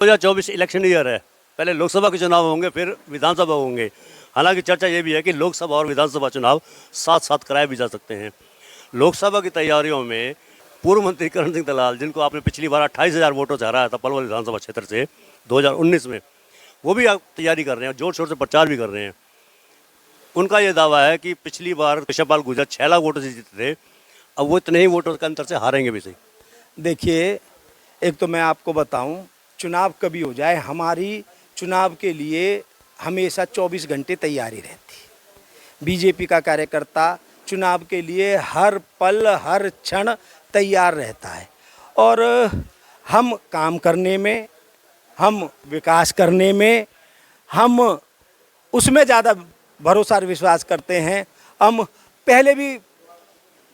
2024 election year है। पहले लोकसभा के चुनाव होंगे, फिर विधानसभा होंगे। हालांकि चर्चा ये भी है कि लोकसभा और विधानसभा चुनाव साथ साथ कराए भी जा सकते हैं। लोकसभा की तैयारियों में पूर्व मंत्री करण सिंह दलाल, जिनको आपने पिछली बार 28,000 वोटों से हराया था पलवल विधानसभा क्षेत्र से 2019 में, वो भी आप तैयारी कर रहे हैं, जोर शोर से प्रचार भी कर रहे हैं। उनका ये दावा है कि पिछली बार कृष्णपाल गुर्जर 6 लाख वोटों से जीते थे, अब वो इतने ही वोटों के अंतर से हारेंगे भी सही। देखिए, एक तो मैं आपको बताऊं, चुनाव कभी हो जाए, हमारी चुनाव के लिए हमेशा 24 घंटे तैयारी रहती। बीजेपी का कार्यकर्ता चुनाव के लिए हर पल हर क्षण तैयार रहता है और हम काम करने में, हम विकास करने में, हम उसमें ज़्यादा भरोसा और विश्वास करते हैं। हम पहले भी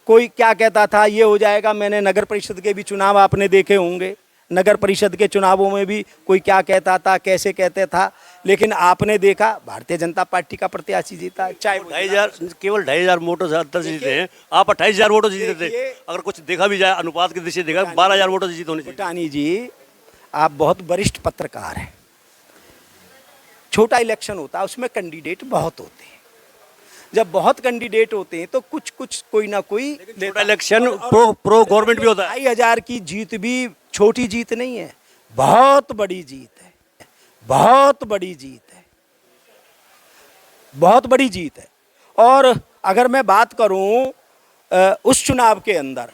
कोई क्या कहता था ये हो जाएगा, मैंने नगर परिषद के भी चुनाव आपने देखे होंगे, नगर परिषद के चुनावों में भी कोई क्या कहता था, कैसे कहते था, लेकिन आपने देखा भारतीय जनता पार्टी का प्रत्याशी जीता। चाहे 2,500, केवल 2,500 वोटों से अंतर से जीते हैं। आप 28,000 वोटों से जीते थे। अगर कुछ देखा भी जाए अनुपात की दृष्टि देखा, 12,000 वोटों से जीत होनी चाहिए। भूटानी जी, आप बहुत वरिष्ठ पत्रकार हैं। छोटा इलेक्शन होता है, उसमें कैंडिडेट बहुत होते हैं। जब बहुत कैंडिडेट होते हैं तो कुछ कोई ना कोई छोटा इलेक्शन प्रो गवर्नमेंट भी होता है। 2,500 की जीत भी छोटी जीत नहीं है, बहुत बड़ी जीत है, बहुत बड़ी जीत है, बहुत बड़ी जीत है। और अगर मैं बात करूं उस चुनाव के अंदर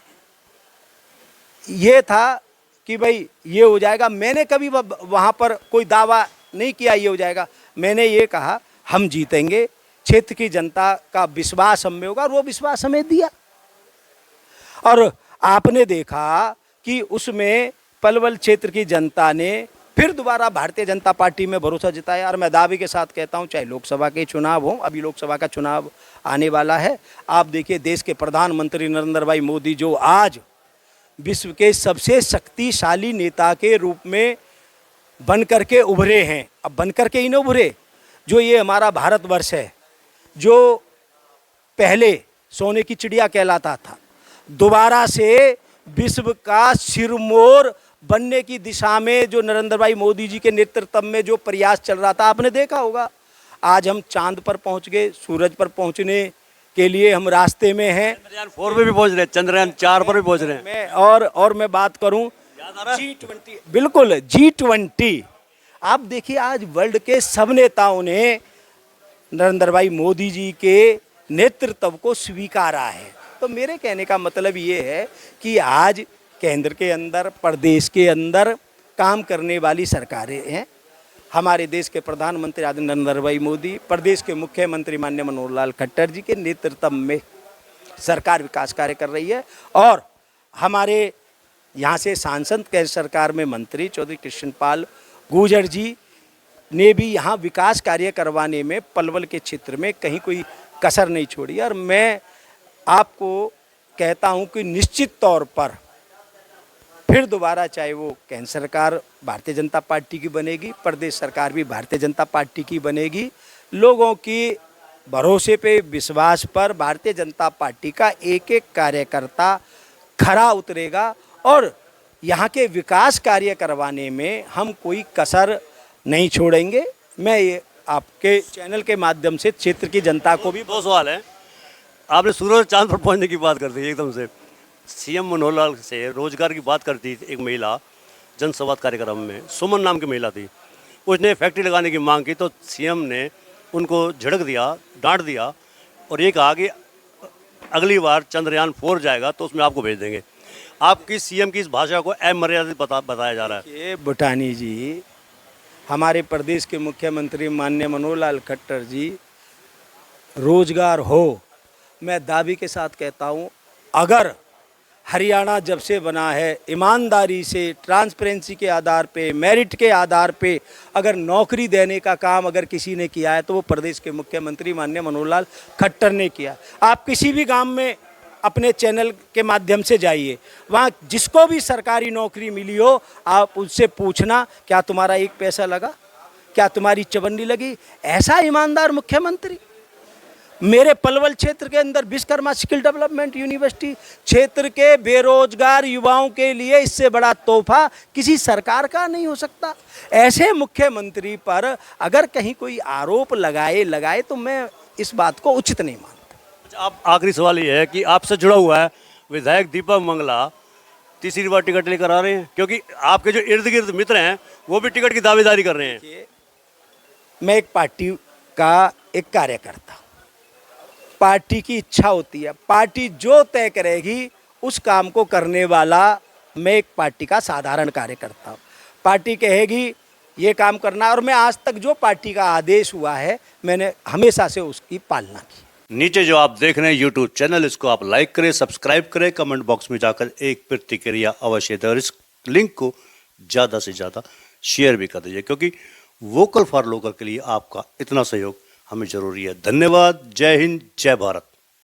ये था कि भाई ये हो जाएगा, मैंने कभी वहां पर कोई दावा नहीं किया ये हो जाएगा। मैंने ये कहा हम जीतेंगे, क्षेत्र की जनता का विश्वास हम में होगा, और वो विश्वास हमें दिया। और आपने देखा कि उसमें पलवल क्षेत्र की जनता ने फिर दोबारा भारतीय जनता पार्टी में भरोसा जताया। और मैं दावे के साथ कहता हूं, चाहे लोकसभा के चुनाव हो, अभी लोकसभा का चुनाव आने वाला है। आप देखिए, देश के प्रधानमंत्री नरेंद्र भाई मोदी जो आज विश्व के सबसे शक्तिशाली नेता के रूप में बन करके उभरे हैं। अब बन करके ही न उभरे, जो ये हमारा भारतवर्ष है, जो पहले सोने की चिड़िया कहलाता था, दोबारा से विश्व का सिरमौर बनने की दिशा में जो नरेंद्र भाई मोदी जी के नेतृत्व में जो प्रयास चल रहा था, आपने देखा होगा। आज हम चांद पर पहुंच गए, सूरज पर पहुंचने के लिए हम रास्ते में हैं। चंद्रयान 4 पे भी पहुंच रहे हैं, चंद्रयान 4 पर भी पहुंच रहे हैं। और मैं बात करूं G20, बिल्कुल G20। आप देखिए, आज वर्ल्ड के सब नेताओं ने नरेंद्र भाई मोदी जी के नेतृत्व को स्वीकारा है। तो मेरे कहने का मतलब ये है कि आज केंद्र के अंदर, प्रदेश के अंदर काम करने वाली सरकारें हैं। हमारे देश के प्रधानमंत्री आदरणीय नरेंद्र भाई मोदी, प्रदेश के मुख्यमंत्री माननीय मनोहर लाल खट्टर जी के नेतृत्व में सरकार विकास कार्य कर रही है। और हमारे यहाँ से सांसद केंद्र सरकार में मंत्री चौधरी कृष्णपाल गुर्जर जी ने भी यहाँ विकास कार्य करवाने में पलवल के क्षेत्र में कहीं कोई कसर नहीं छोड़ी। और मैं आपको कहता हूँ कि निश्चित तौर पर फिर दोबारा, चाहे वो केंद्र सरकार भारतीय जनता पार्टी की बनेगी, प्रदेश सरकार भी भारतीय जनता पार्टी की बनेगी, लोगों की भरोसे पे, विश्वास पर भारतीय जनता पार्टी का एक एक कार्यकर्ता खरा उतरेगा। और यहाँ के विकास कार्य करवाने में हम कोई कसर नहीं छोड़ेंगे। मैं ये आपके चैनल के माध्यम से क्षेत्र की जनता को भी 2 सवाल हैं। आपने सूरज चांद पर पहुंचने की बात कर दी एकदम से। सीएम मनोहर लाल से रोजगार की बात करती थी एक महिला जनसंवाद कार्यक्रम में, सुमन नाम की महिला थी। उसने फैक्ट्री लगाने की मांग की तो सीएम ने उनको झिड़क दिया, डांट दिया और ये कहा कि अगली बार चंद्रयान 4 जाएगा तो उसमें आपको भेज देंगे। आपकी सीएम की इस भाषा को अमर्यादित बताया जा रहा है। ये भूटानी जी, हमारे प्रदेश के मुख्यमंत्री माननीय मनोहर लाल खट्टर जी, रोजगार हो, मैं दावे के साथ कहता हूँ, अगर हरियाणा जब से बना है, ईमानदारी से, ट्रांसपेरेंसी के आधार पे, मेरिट के आधार पे अगर नौकरी देने का काम अगर किसी ने किया है तो वो प्रदेश के मुख्यमंत्री माननीय मनोहर लाल खट्टर ने किया। आप किसी भी गांव में अपने चैनल के माध्यम से जाइए, वहाँ जिसको भी सरकारी नौकरी मिली हो, आप उससे पूछना क्या तुम्हारा एक पैसा लगा, क्या तुम्हारी चवन्नी लगी। ऐसा ईमानदार मुख्यमंत्री, मेरे पलवल क्षेत्र के अंदर विश्वकर्मा स्किल डेवलपमेंट यूनिवर्सिटी, क्षेत्र के बेरोजगार युवाओं के लिए इससे बड़ा तोहफा किसी सरकार का नहीं हो सकता। ऐसे मुख्यमंत्री पर अगर कहीं कोई आरोप लगाए तो मैं इस बात को उचित नहीं मानता। अब आखिरी सवाल ये है कि आपसे जुड़ा हुआ है विधायक दीपक मंगला तीसरी बार टिकट लेकर आ रहे हैं, क्योंकि आपके जो इर्द गिर्द मित्र हैं वो भी टिकट की दावेदारी कर रहे हैं। मैं एक पार्टी का एक कार्यकर्ता, पार्टी की इच्छा होती है, पार्टी जो तय करेगी उस काम को करने वाला मैं एक पार्टी का साधारण कार्यकर्ता हूँ। पार्टी कहेगी ये काम करना, और मैं आज तक जो पार्टी का आदेश हुआ है मैंने हमेशा से उसकी पालना की। नीचे जो आप देख रहे हैं यूट्यूब चैनल, इसको आप लाइक करें, सब्सक्राइब करें, कमेंट बॉक्स में जाकर एक प्रतिक्रिया अवश्य दें और इस लिंक को ज़्यादा से ज़्यादा शेयर भी कर दीजिए, क्योंकि वोकल फॉर लोकल के लिए आपका इतना सहयोग हमें ज़रूरी है। धन्यवाद। जय हिंद, जय भारत।